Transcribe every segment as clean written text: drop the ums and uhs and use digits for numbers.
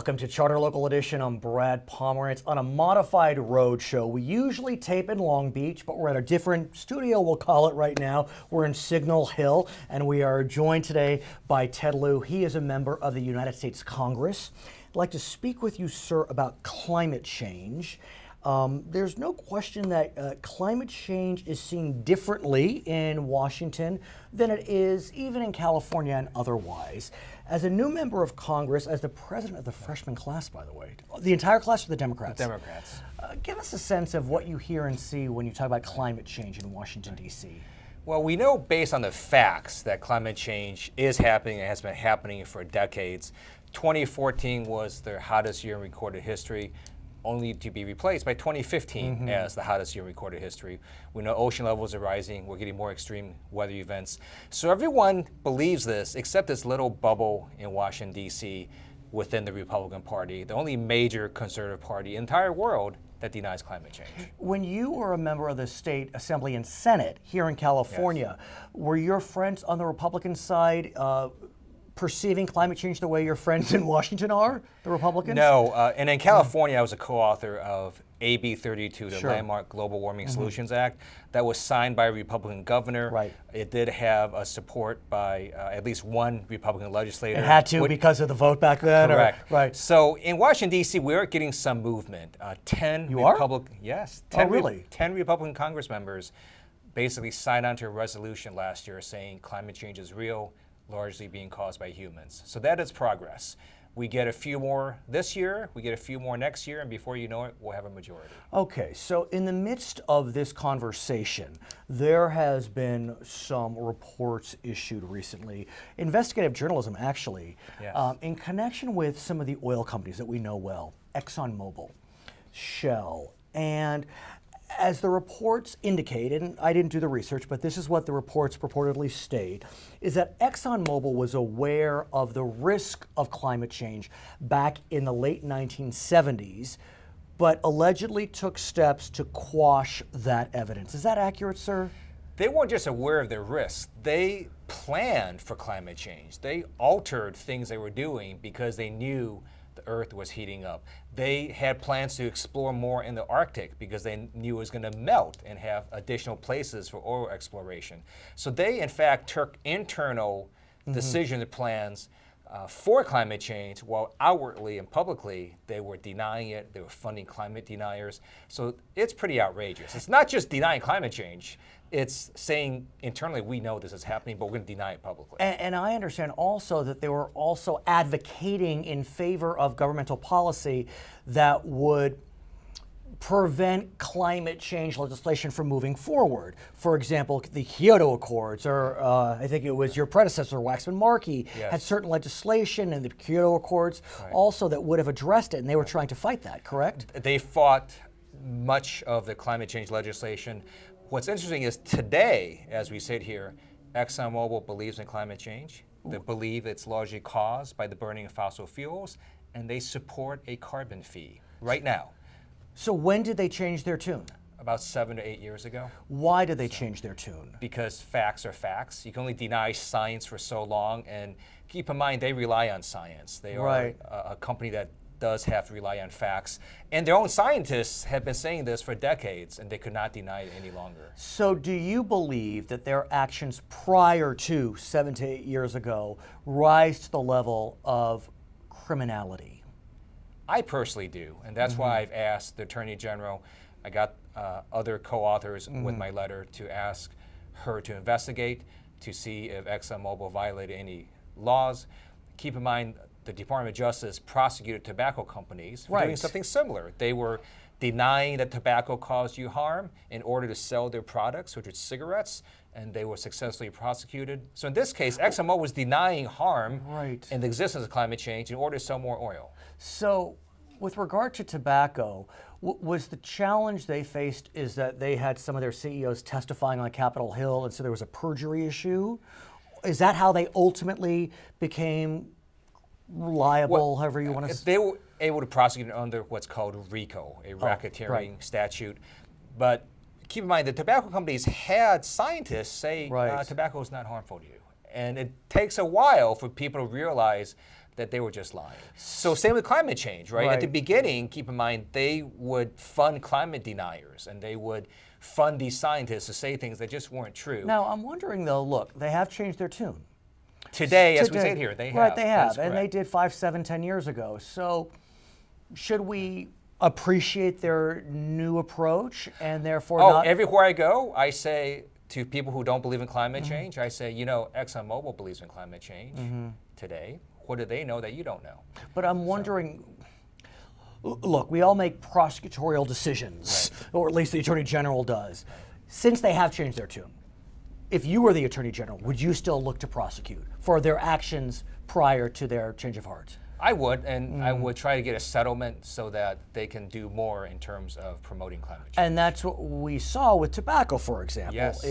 Welcome to Charter Local Edition. I'm Brad Pomerance on a modified road show. We usually tape in Long Beach, but we're at a different studio, we'll call it right now. We're in Signal Hill, and we are joined today by Ted Lieu. He is a member of the United States Congress. I'd like to speak with you, sir, about climate change. There's no question that climate change is seen differently in Washington than it is even in California and otherwise. As a new member of Congress, as the president of the freshman class, by the way, the entire class of the Democrats. The Democrats. Give us a sense of what you hear and see when you talk about climate change in Washington, D.C. Well, we know based on the facts that climate change is happening and has been happening for decades. 2014 was the hottest year in recorded history, only to be replaced by 2015 as the hottest year in recorded history. We know ocean levels are rising, we're getting more extreme weather events. So everyone believes this, except this little bubble in Washington, D.C. within the Republican Party, the only major conservative party in the entire world that denies climate change. When you were a member of the state assembly and Senate here in California, were your friends on the Republican side perceiving climate change the way your friends in Washington are, the Republicans? No, and in California, I was a co-author of AB 32, the Sure. Landmark Global Warming Solutions Act, that was signed by a Republican governor. Right. It did have support by at least one Republican legislator. It had to because of the vote back then? Correct. Right. So in Washington, D.C., we are getting some movement. 10 You are? Yes. Oh, really? 10 Republican Congress members basically signed onto a resolution last year saying climate change is real, largely being caused by humans. So that is progress. We get a few more this year, we get a few more next year, and before you know it, we'll have a majority. Okay, so in the midst of this conversation, there has been some reports issued recently, investigative journalism actually, Yes. in connection with some of the oil companies that we know well, ExxonMobil, Shell, and as the reports indicated, and I didn't do the research, but this is what the reports purportedly state, is that ExxonMobil was aware of the risk of climate change back in the late 1970s, but allegedly took steps to quash that evidence. Is that accurate, sir? They weren't just aware of the risks, they planned for climate change. They altered things they were doing because they knew the Earth was heating up. They had plans to explore more in the Arctic because they knew it was going to melt and have additional places for oil exploration. So they, in fact, took internal decision plans for climate change, while outwardly and publicly they were denying it. They were funding climate deniers. So it's pretty outrageous. It's not just denying climate change. It's saying internally we know this is happening, but we're going to deny it publicly. And I understand also that they were also advocating in favor of governmental policy that would prevent climate change legislation from moving forward. For example, the Kyoto Accords, or I think it was your predecessor, Waxman Markey, Yes. had certain legislation in the Kyoto Accords also that would have addressed it, and they were trying to fight that, correct? They fought much of the climate change legislation. What's interesting is today, as we sit here, ExxonMobil believes in climate change. They believe it's largely caused by the burning of fossil fuels, and they support a carbon fee right now. So when did they change their tune? About 7 to 8 years ago. Why did they change their tune? Because facts are facts. You can only deny science for so long, and keep in mind they rely on science. They are Right. a company that does have to rely on facts. And their own scientists have been saying this for decades, and they could not deny it any longer. So do you believe that their actions prior to 7 to 8 years ago rise to the level of criminality? I personally do, and that's why I've asked the Attorney General. I got other co-authors with my letter to ask her to investigate to see if ExxonMobil violated any laws. Keep in mind, the Department of Justice prosecuted tobacco companies for doing Right. something similar. They were denying that tobacco caused you harm in order to sell their products, which are cigarettes, and they were successfully prosecuted. So in this case, ExxonMobil was denying harm Right. and the existence of climate change in order to sell more oil. So with regard to tobacco, was the challenge they faced is that they had some of their CEOs testifying on Capitol Hill, and so there was a perjury issue? Is that how they ultimately became liable, however you want to say? They were able to prosecute under what's called RICO, a racketeering statute. But keep in mind, the tobacco companies had scientists say Right. tobacco is not harmful to you. And it takes a while for people to realize that they were just lying. So same with climate change, right? At the beginning, keep in mind, they would fund climate deniers and they would fund these scientists to say things that just weren't true. Now, I'm wondering though, look, they have changed their tune. Today, as we say here, they have. Right, they have, and they did 5, 7, 10 years ago. So should we appreciate their new approach and therefore not... Everywhere I go, I say to people who don't believe in climate change, I say, you know, ExxonMobil believes in climate change today. What do they know that you don't know? But I'm wondering, look, we all make prosecutorial decisions, or at least the Attorney General does. Since they have changed their tune, if you were the Attorney General, would you still look to prosecute for their actions prior to their change of heart? I would, and I would try to get a settlement so that they can do more in terms of promoting climate change. And that's what we saw with tobacco, for example. Yes.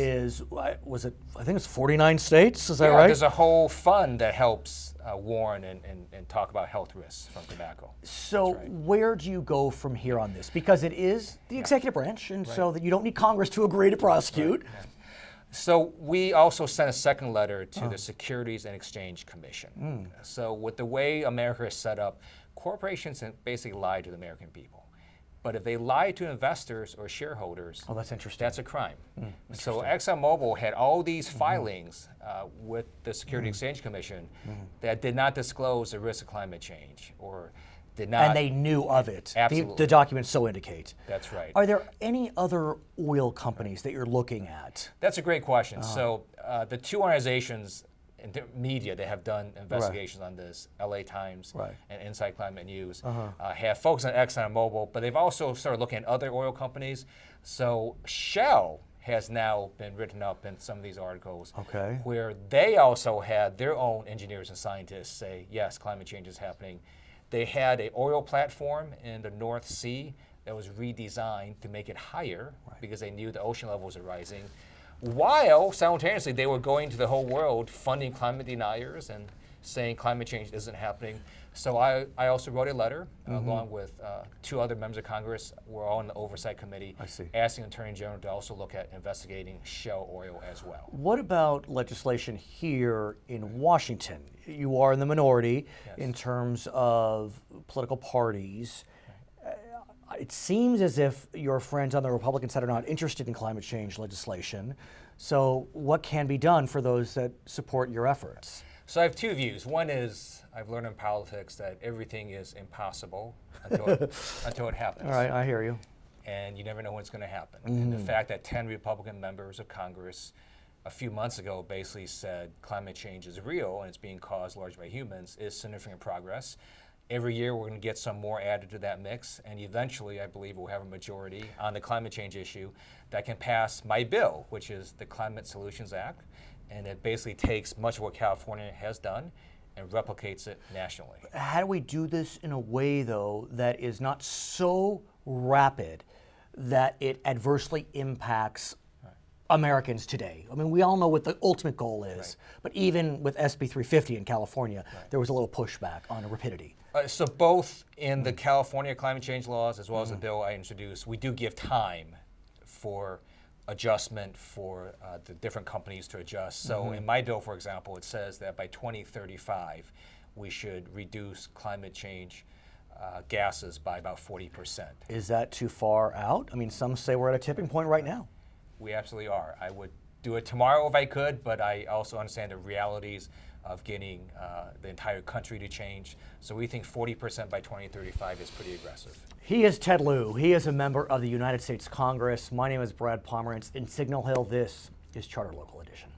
Was it, I think it's 49 states, is that Yeah, right? there's a whole fund that helps warn and talk about health risks from tobacco. So where do you go from here on this? Because it is the executive branch, and so that you don't need Congress to agree to prosecute. So we also sent a second letter to the Securities and Exchange Commission. So with the way America is set up, corporations basically lie to the American people. But if they lie to investors or shareholders, that's interesting. That's a crime. So ExxonMobil had all these filings with the Securities and Exchange Commission that did not disclose the risk of climate change or did not. And they knew of it. Absolutely. The documents so indicate. That's right. Are there any other oil companies that you're looking at? That's a great question. So the two organizations in the media that have done investigations on this, LA Times and Inside Climate News, have focused on ExxonMobil, but they've also started looking at other oil companies. So Shell has now been written up in some of these articles where they also had their own engineers and scientists say, yes, climate change is happening. They had an oil platform in the North Sea that was redesigned to make it higher because they knew the ocean levels are rising, while simultaneously they were going to the whole world funding climate deniers and saying climate change isn't happening. So I also wrote a letter along with two other members of Congress. We're all in the Oversight Committee asking the Attorney General to also look at investigating Shell oil as well. What about legislation here in Washington? You are in the minority in terms of political parties. It seems as if your friends on the Republican side are not interested in climate change legislation. So what can be done for those that support your efforts? So I have two views. One is I've learned in politics that everything is impossible until it happens. All right, I hear you. And you never know when it's going to happen. And the fact that 10 Republican members of Congress a few months ago basically said climate change is real and it's being caused largely by humans is significant progress. Every year we're going to get some more added to that mix, and eventually I believe we'll have a majority on the climate change issue that can pass my bill, which is the Climate Solutions Act, and it basically takes much of what California has done and replicates it nationally. How do we do this in a way, though, that is not so rapid that it adversely impacts Americans today? I mean, we all know what the ultimate goal is, but even with SB 350 in California, there was a little pushback on rapidity. So both in the California climate change laws as well as the bill I introduced, we do give time for adjustment for the different companies to adjust. So in my bill, for example, it says that by 2035, we should reduce climate change gases by about 40%. Is that too far out? I mean, some say we're at a tipping point right now. We absolutely are. I would do it tomorrow if I could, but I also understand the realities of getting the entire country to change. So we think 40% by 2035 is pretty aggressive. He is Ted Lieu. He is a member of the United States Congress. My name is Brad Pomerance. In Signal Hill, this is Charter Local Edition.